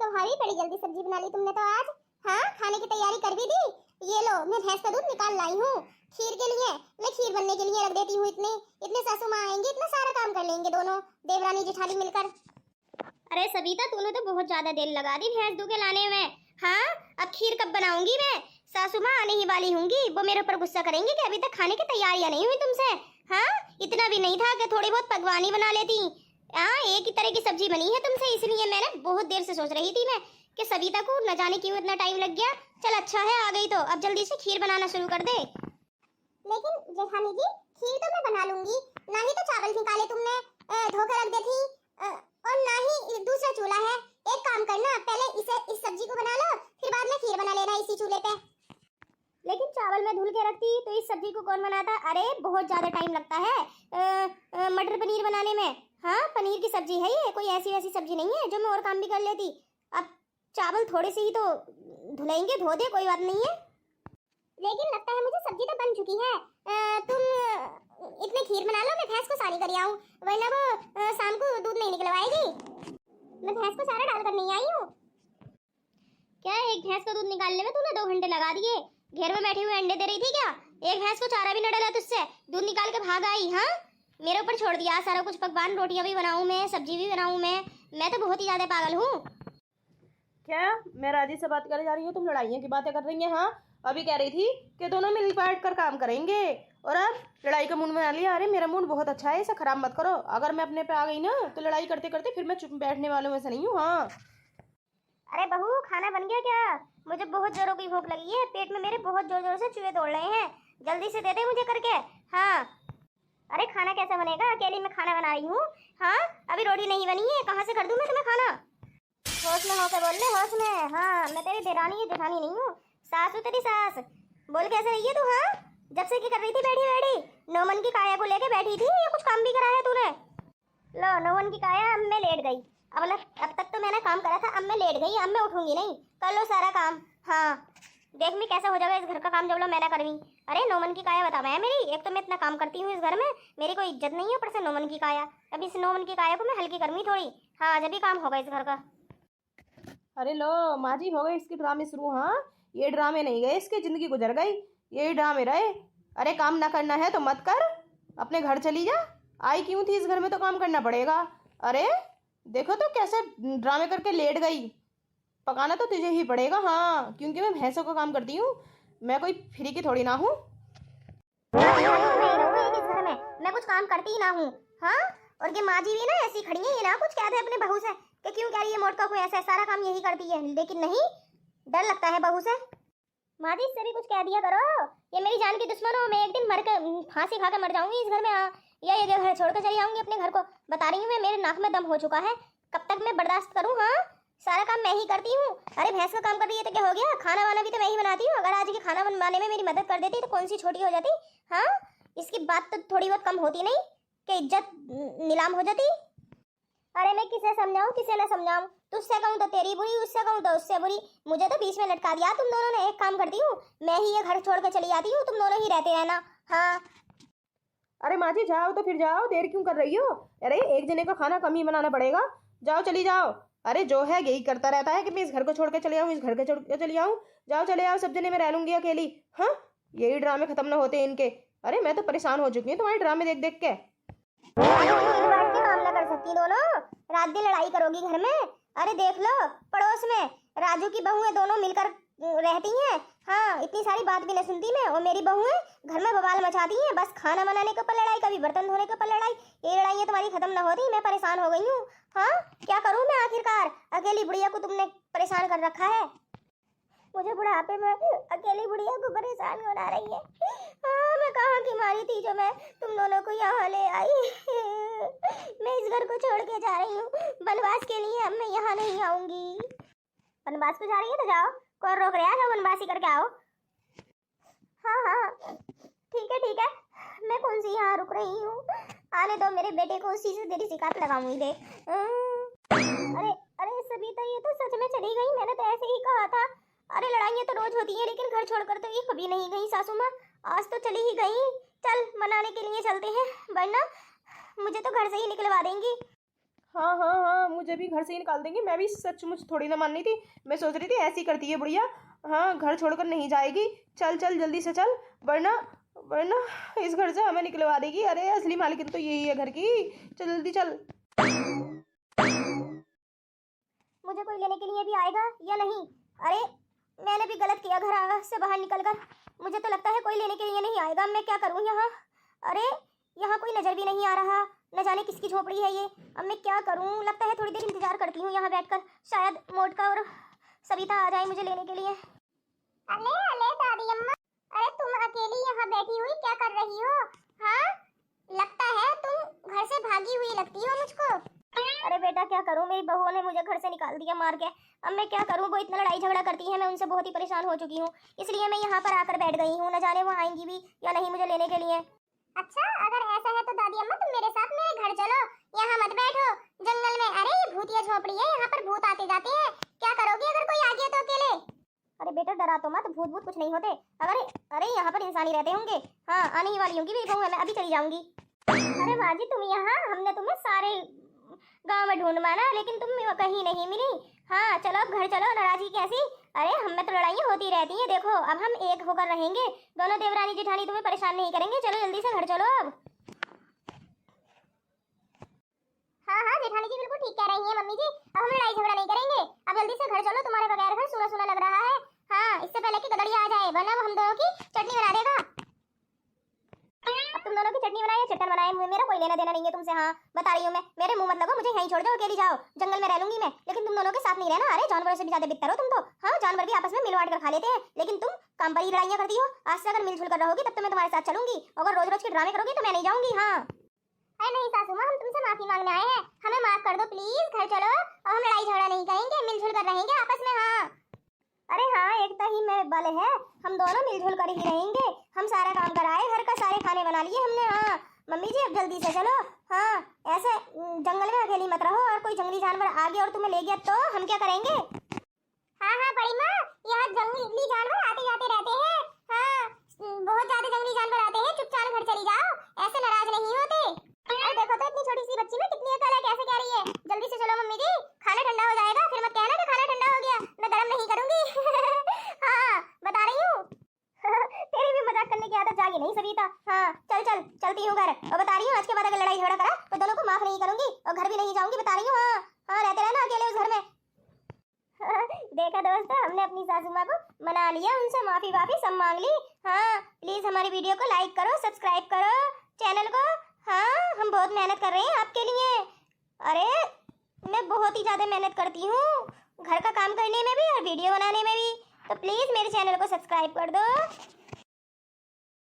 तो भारी बड़ी जल्दी सब्जी बना ली तुमने तो आज। हाँ, खाने की तैयारी कर भी दी। ये लो, मैं भैंस का दूध निकाल लाई हूँ खीर के लिए। मैं खीर बनने के लिए रख देती हूँ। इतने इतने सासू माँ आएंगे, इतना सारा काम कर लेंगे दोनों देवरानी जेठानी मिलकर। अरे सविता, तूने तो बहुत ज्यादा देर लगा दी भैंस दूध के लाने में। हाँ, अब खीर कब बनाऊंगी मैं? सासू माँ आने ही वाली होंगी, वो मेरे ऊपर गुस्सा करेंगे कि अभी तक खाने की तैयारियां नहीं हुई तुमसे। हाँ, इतना भी नहीं था कि थोड़ी बहुत पकवानी बना लेती। हाँ, एक ही तरह की सब्जी बनी है तुमसे, इसलिए मैंने बहुत देर से सोच रही थी मैं कि सविता को न जाने क्यों इतना टाइम लग गया। चल अच्छा है आ गई तो अब जल्दी से खीर बनाना शुरू कर दे। लेकिन जेठानी जी, खीर तो मैं बना लूंगी। ना ही तो चावल निकाले तुमने धोकर रख देती, और ना ही दूसरा चूल्हा है। एक काम करना, पहले इस सब्जी को बना लो, फिर बाद में खीर बना लेना इसी चूल्हे पे। लेकिन चावल में धुल के रखती तो इस सब्जी को कौन बनाता? अरे बहुत ज्यादा टाइम लगता है मटर पनीर बनाने में। हाँ, पनीर की सब्जी है ये, कोई ऐसी वैसी सब्जी नहीं है जो मैं और काम भी कर लेती। अब चावल थोड़े से ही तो धुलेंगे, धो दे, कोई बात नहीं है। लेकिन लगता है मुझे सब्जी तो बन चुकी है। तुम इतने खीर बना लो, मैं भैंस को सारी कर आऊं, वरना वो शाम को दूध नहीं निकलवाएगी। मैं भैंस को सारा डालकर नहीं आई हूँ। क्या एक भैंस का दूध निकालने में तूने 2 घंटे लगा दिए? घेर में बैठी हुई अंडे दे रही थी क्या? एक भैंस को चारा भी न डाला तुझसे, दूध निकाल के भाग आई। हाँ, मेरे ऊपर छोड़ दिया सारा कुछ पकवान, रोटियां भी बनाऊं मैं, सब्जी भी बनाऊं मैं तो बहुत ही ज्यादा पागल हूँ। क्या मैं राजी से बात कर जा रही हूँ, तुम लड़ाइयों की बातें कर रही हैं? हाँ, अभी कह रही थी कि दोनों मिल बांट कर काम करेंगे, और अब लड़ाई का मूड बना लिया। अरे मेरा मूड बहुत अच्छा है, इसे खराब मत करो। अगर मैं अपने पे आ गई ना तो लड़ाई करते करते फिर मैं चुप बैठने वालों में से नहीं हूँ। हाँ, अरे बहू, खाना बन गया क्या? मुझे बहुत जोरों की भूख लगी है, पेट में मेरे बहुत जोर जोर से चूहे दौड़ रहे हैं। जल्दी से दे दे मुझे करके। हाँ, अरे खाना कैसे बनेगा, अकेली मैं खाना बना रही हूँ। हाँ, अभी रोटी नहीं बनी है, कहाँ से कर दूँ मैं तुम्हें खाना? होश में होकर बोल ले, होश में। हाँ, मैं तेरी देरानी या जेठानी नहीं हूँ, सास हूँ तेरी सास। बोल कैसे रही है तू? हाँ, जब से क्या कर रही थी बैठी बैठी? नौमन की काया को लेके बैठी थी या कुछ काम भी करा है तूने? लो, नौमन की काया, अब मैं लेट गई। अब तक तो मैंने काम करा था, अब मैं लेट गई, अब मैं उठूंगी नहीं। कर लो सारा काम। हाँ, देख मैं कैसा हो जाएगा इस घर का काम जब लो मैंने करवी। अरे नौमन की काया बता मैं मेरी, एक तो मैं इतना काम करती हूँ इस घर में, मेरी कोई इज्जत नहीं है, ऊपर से नौमन की काया। अब इस नौमन की काया को मैं हल्की करूँगी थोड़ी। हाँ, जब भी काम होगा इस घर का। अरे लो माँ जी, हो गए इसके ड्रामे शुरू। हाँ, ये ड्रामे नहीं गए, इसकी जिंदगी गुजर गई, यही ड्रामे रहे। अरे काम ना करना है तो मत कर, अपने घर चली जा। आई क्यों थी इस घर में तो काम करना पड़ेगा। अरे देखो तो कैसे ड्रामे करके लेट गई। पकाना तो तुझे ही पड़ेगा। हाँ, क्योंकि मैं भैंसों का काम करती हूँ, मैं कोई फ्री की थोड़ी ना हूँ। मैं कुछ काम करती ही ना हूँ। हाँ, और ये माँ जी भी ना ऐसी खड़ी है, ये ना कुछ कहते अपने बहू से कि क्यों कह रही है मोटका को ऐसा, सारा काम यही करती है। लेकिन नहीं, डर लगता है बहू से। माँ जी, इससे भी कुछ कह दिया करो, ये मेरी जान की दुश्मन हो। मैं एक दिन मर के फांसी खा के मर जाऊंगी इस घर में, या ये घर छोड़ कर चली जाऊंगी अपने घर को। बता रही हूँ मैं, मेरे नाक में दम हो चुका है, कब तक मैं बर्दाश्त करूँ? हाँ, सारा काम मैं ही करती हूँ। अरे भैंस का काम कर रही है तो क्या हो गया, खाना वाना भी तो मैं ही बनाती हूँ। अगर आज के खाना बनाने में मेरी मदद कर देती तो कौन सी छोटी हो जाती। हाँ, इसकी बात तो थोड़ी बहुत कम होती नहीं कि इज्जत नीलाम हो जाती। अरे मैं किसे समझाऊं किसे ना समझाऊं, तुझसे कहूं तो तेरी बुरी, उससे कहूं तो उससे बुरी। मुझे तो बीच में लटका दिया तुम दोनों ने। एक काम करती हूँ, मैं ही ये घर छोड़ के चली जाती हूँ, तुम दोनों ही रहते रहना। हाँ, अरे माँ जी जाओ तो फिर जाओ, देर क्यों कर रही हो? अरे एक जने का खाना कम ही बनाना पड़ेगा, जाओ चली जाओ। अरे जो है यही करता रहता है कि मैं इस घर को छोड़ के चले आऊँ, इस घर को छोड़ के चली आऊँ। जाओ चले आओ, सब जने मैं रह लूंगी अकेली। हाँ, यही ड्रामे खत्म ना होते इनके। अरे मैं तो परेशान हो चुकी हूँ तुम्हारे ड्रामे देख देख के। बैठ के काम ना कर सकती दोनों, रात दिन लड़ाई करोगी घर में। अरे देख लो, पड़ोस में राजू की बहुएं दोनों मिलकर रहती हैं। हाँ, इतनी सारी बात भी नहीं सुनती मैं, और मेरी बहुएं घर में बवाल मचाती हैं। बस खाना बनाने के ऊपर लड़ाई, कभी बर्तन धोने के ऊपर लड़ाई। ये लड़ाइयाँ तुम्हारी खत्म ना होती, मैं परेशान हो गई हूँ। हाँ, क्या करूँ मैं आखिरकार? अकेली बुढ़िया को तुमने परेशान कर रखा है। मुझे बुढ़ापे में अकेली बुढ़िया को परेशान बना रही है। हाँ, मैं कहाँ की मारी थी जो मैं तुम दोनों को यहाँ ले आई। मैं इस घर को छोड़ के जा रही हूँ वनवास के लिए, अब मैं यहाँ नहीं आऊंगी। वनवास को जा रही है तो जाओ, कौन रोक रहा है? वनवास ही करके आओ। हाँ हाँ, ठीक है, मैं कौन सी यहाँ रुक रही हूँ, आने दो मेरे बेटे को, उसी से तेरी शिकायत लगाऊंगी। देख अरे अरे सविता, ये तो सच में चली गई, मैंने तो ऐसे ही कहा था। अरे लड़ाइयाँ तो रोज होती हैं, लेकिन घर छोड़कर तो ये कभी नहीं गई सासू माँ। आज तो चली ही गई। चल मनाने के लिए चलते हैं, वरना मुझे तो घर से ही निकलवा देंगी। हाँ हाँ हाँ, मुझे भी घर से ही निकाल देंगे। मैं भी सचमुच थोड़ी ना माननी थी, मैं सोच रही थी ऐसी करती है बुढ़िया। हाँ, घर छोड़कर नहीं जाएगी। चल चल जल्दी से चल, वरना वरना इस घर से हमें निकलवा देगी। अरे असली मालकिन तो यही है घर की। चल जल्दी चल। मुझे कोई लेने के लिए भी आएगा या नहीं? अरे मैंने भी गलत किया घर से बाहर निकलकर। मुझे तो लगता है कोई लेने के लिए नहीं आएगा। मैं क्या करूं यहाँ? अरे यहाँ कोई नजर भी नहीं आ रहा, न जाने किसकी झोपड़ी है ये। अब मैं क्या करूं? लगता है थोड़ी देर इंतजार करती हूँ यहाँ बैठकर, शायद मोटका और सविता आ जाए मुझे लेने के लिए। अले अले दादी अम्मा, अरे तुम अकेली यहाँ बैठी हुई क्या कर रही हो? हाँ, लगता है तुम घर से भागी हुई लगती हो मुझको। अरे बेटा क्या करूं, मेरी बहू ने मुझे घर से निकाल दिया मार के। अब मैं क्या करूं, वो इतना लड़ाई झगड़ा करती है, मैं उनसे बहुत ही परेशान हो चुकी हूँ। इसलिए मैं यहाँ पर आकर बैठ गई हूँ, न जाने वो आएंगी भी या नहीं मुझे लेने के लिए। अच्छा अगर ऐसा है तो दादी अम्मा तुम मेरे साथ मेरे घर चलो, यहाँ मत बैठो जंगल में। अरे ये भूतिया झोपड़ी है, यहाँ पर भूत आते जाते हैं। क्या करोगी अगर कोई आ गया तो अकेले? अरे बेटा डरा तो मत, भूत भूत कुछ नहीं होते। अरे यहाँ पर इंसान ही रहते होंगे। हाँ आने ही वाली होंगी मेरी बहू है, मैं अभी चली जाऊंगी। अरे माँ जी तुम यहाँ, हमने तुम्हें सारे गांव में ढूंढ मारा लेकिन तुम कहीं नहीं मिली। हाँ चलो अब घर चलो, नाराजगी कैसी? अरे हम में तो लड़ाइयाँ होती रहती हैं, देखो अब हम एक होकर रहेंगे। दोनों देवरानी जेठानी तुम्हें परेशान नहीं करेंगे। चलो जल्दी से घर चलो अब। हाँ हाँ जेठानी जी बिल्कुल ठीक कह रही हैं मम्मी जी, अब हम लड़ाई झगड़ा नहीं करेंगे। अब जल्दी से घर चलो, तुम्हारे बगैर घर सूना सूना लग रहा है। हाँ इससे पहले कि गदड़िया आ जाए, वरना वो हम दोनों की चटनी बना देगा। अब तुम दोनों की चटनी बनाए या चट्टन बनाए, मेरा कोई लेना देना नहीं है तुमसे। हाँ बता रही हूँ मैं, मेरे मुंह मत लगो, मुझे यहीं छोड़ जाओ, अकेली जाओ, जंगल में रह लूंगी मैं, लेकिन तुम दोनों के साथ नहीं रहना। अरे जानवरों से भी ज्यादा बिकतर हो तुम तो। हाँ जानवर भी आपस में मिलवाट कर खा लेते हैं, लेकिन तुम काम पर ही लड़ाइयाँ करती हो। आज से अगर मिलजुल कर रहोगी तब तो मैं तुम्हारे साथ चलूंगी, अगर रोज रोज के ड्रामे करोगी तो मैं नहीं जाऊंगी। हाँ अरे नहीं सासू माँ, हम तुमसे माफी मांगने आए हैं, हमें माफ कर दो प्लीज। घर चलो, अब हम लड़ाई झगड़ा नहीं करेंगे, मिलजुल कर रहेंगे आपस में। हाँ अरे हाँ एकता ही में बल है, हम दोनों मिलजुल कर ही रहेंगे। हम सारा काम कराए, घर का सारे खाने बना लिए हमने। हाँ मम्मी जी अब जल्दी से चलो। हाँ ऐसे जंगल में अकेली मत रहो, और कोई जंगली जानवर आ गया और तुम्हें ले गया तो हम क्या करेंगे? हाँ हाँ बड़ी माँ, यहाँ जंगली जानवर आते जाते रहते हैं। हाँ बहुत ज्यादा जंगली जानवर आते हैं, चुपचाप घर चली जाओ, ऐसे नाराज नहीं होते। अरे देखो तो इतनी छोटी सी बच्ची में कितनी अकल है, कैसे कह रही है। जल्दी से चलो मम्मी जी, खाना ठंडा हो जाएगा, फिर मत कहना कि खाना ठंडा हो गया, मैं गरम नहीं करूंगी। हाँ बता रही हूँ। तेरी भी मजाक करने की आदत जागी नहीं सविता। हाँ चल चल चलती हूँ घर, और बता रही हूँ आज के बाद अगर लड़ाई झगड़ा करा तो दोनों को माफ नहीं करूंगी और घर भी नहीं जाऊंगी, बता रही हूँ। हाँ हाँ रहते रहना अकेले उस घर में। देखा दोस्तों, हमने अपनी सासू माँ को मना लिया, उनसे माफी वाफी सब मांग ली। हाँ प्लीज हमारी वीडियो को लाइक करो, सब्सक्राइब करो चैनल को। हाँ हम बहुत मेहनत कर रहे हैं आपके लिए। अरे मैं बहुत ही ज्यादा मेहनत करती हूँ घर का काम करने में भी और वीडियो बनाने में भी, तो प्लीज मेरे चैनल को सब्सक्राइब कर दो।